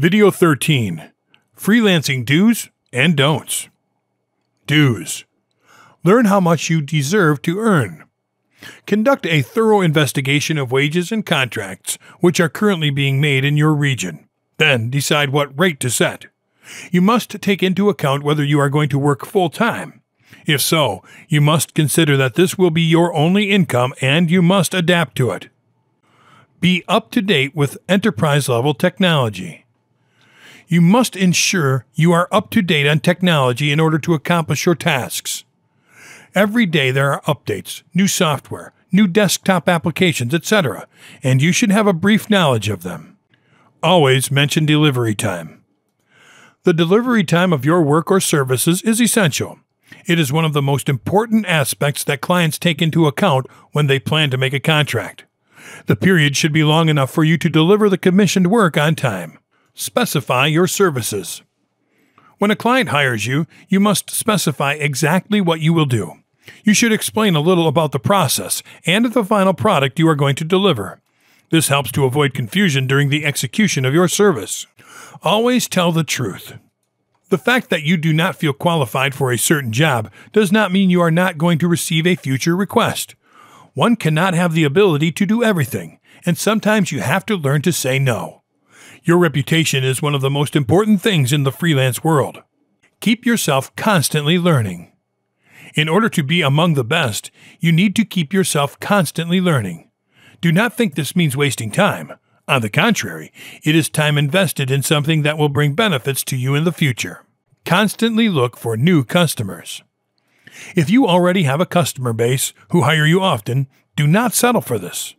Video 13. Freelancing Do's and Don'ts. Do's. Learn how much you deserve to earn. Conduct a thorough investigation of wages and contracts which are currently being made in your region. Then decide what rate to set. You must take into account whether you are going to work full-time. If so, you must consider that this will be your only income and you must adapt to it. Be up to date with enterprise-level technology. You must ensure you are up to date on technology in order to accomplish your tasks. Every day there are updates, new software, new desktop applications, etc., and you should have a brief knowledge of them. Always mention delivery time. The delivery time of your work or services is essential. It is one of the most important aspects that clients take into account when they plan to make a contract. The period should be long enough for you to deliver the commissioned work on time. Specify your services. When a client hires you, you must specify exactly what you will do. You should explain a little about the process and the final product you are going to deliver. This helps to avoid confusion during the execution of your service. Always tell the truth. The fact that you do not feel qualified for a certain job does not mean you are not going to receive a future request. One cannot have the ability to do everything, and sometimes you have to learn to say no. Your reputation is one of the most important things in the freelance world. Keep yourself constantly learning. In order to be among the best, you need to keep yourself constantly learning. Do not think this means wasting time. On the contrary, it is time invested in something that will bring benefits to you in the future. Constantly look for new customers. If you already have a customer base who hire you often, do not settle for this.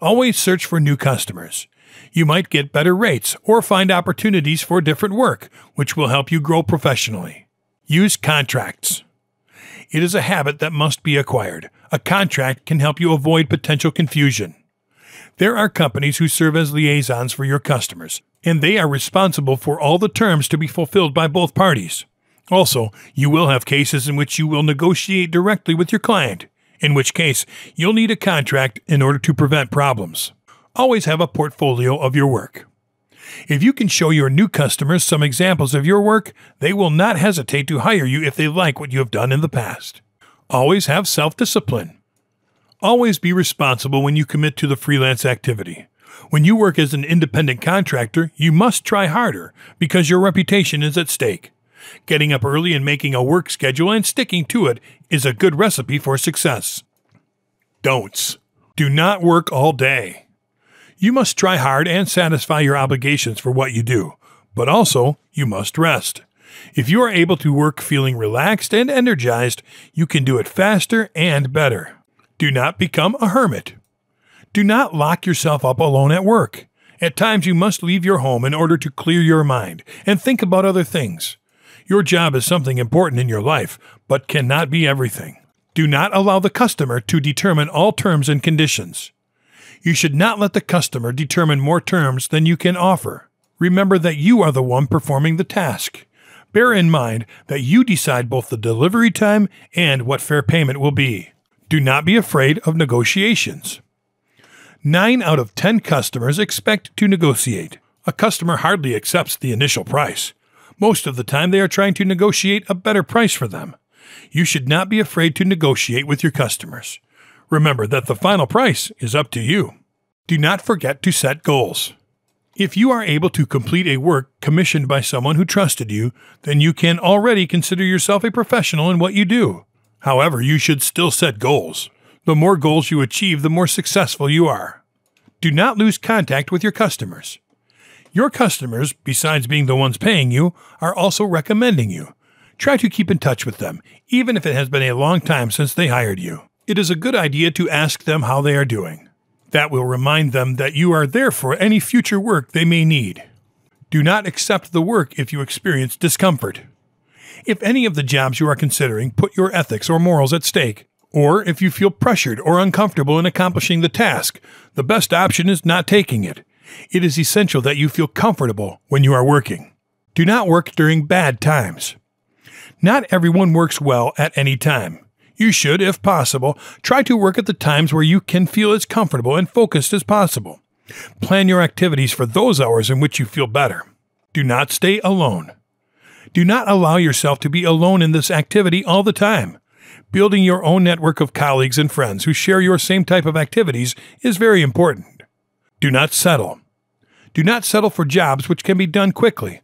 Always search for new customers. You might get better rates or find opportunities for different work, which will help you grow professionally. Use contracts. It is a habit that must be acquired. A contract can help you avoid potential confusion. There are companies who serve as liaisons for your customers, and they are responsible for all the terms to be fulfilled by both parties. Also, you will have cases in which you will negotiate directly with your client, in which case you'll need a contract in order to prevent problems. Always have a portfolio of your work. If you can show your new customers some examples of your work, they will not hesitate to hire you if they like what you have done in the past. Always have self-discipline. Always be responsible when you commit to the freelance activity. When you work as an independent contractor, you must try harder because your reputation is at stake. Getting up early and making a work schedule and sticking to it is a good recipe for success. Don'ts. Do not work all day. You must try hard and satisfy your obligations for what you do, but also you must rest. If you are able to work feeling relaxed and energized, you can do it faster and better. Do not become a hermit. Do not lock yourself up alone at work. At times you must leave your home in order to clear your mind and think about other things. Your job is something important in your life, but cannot be everything. Do not allow the customer to determine all terms and conditions. You should not let the customer determine more terms than you can offer. Remember that you are the one performing the task. Bear in mind that you decide both the delivery time and what fair payment will be. Do not be afraid of negotiations. 9 out of 10 customers expect to negotiate. A customer hardly accepts the initial price. Most of the time they are trying to negotiate a better price for them. You should not be afraid to negotiate with your customers. Remember that the final price is up to you. Do not forget to set goals. If you are able to complete a work commissioned by someone who trusted you, then you can already consider yourself a professional in what you do. However, you should still set goals. The more goals you achieve, the more successful you are. Do not lose contact with your customers. Your customers, besides being the ones paying you, are also recommending you. Try to keep in touch with them, even if it has been a long time since they hired you. It is a good idea to ask them how they are doing. That will remind them that you are there for any future work they may need. Do not accept the work if you experience discomfort. If any of the jobs you are considering put your ethics or morals at stake, or if you feel pressured or uncomfortable in accomplishing the task, the best option is not taking it. It is essential that you feel comfortable when you are working. Do not work during bad times. Not everyone works well at any time. You should, if possible, try to work at the times where you can feel as comfortable and focused as possible. Plan your activities for those hours in which you feel better. Do not stay alone. Do not allow yourself to be alone in this activity all the time. Building your own network of colleagues and friends who share your same type of activities is very important. Do not settle. Do not settle for jobs which can be done quickly.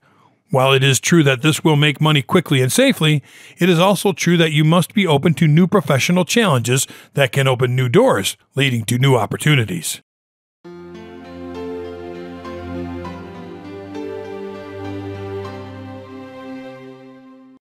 While it is true that this will make money quickly and safely, it is also true that you must be open to new professional challenges that can open new doors, leading to new opportunities.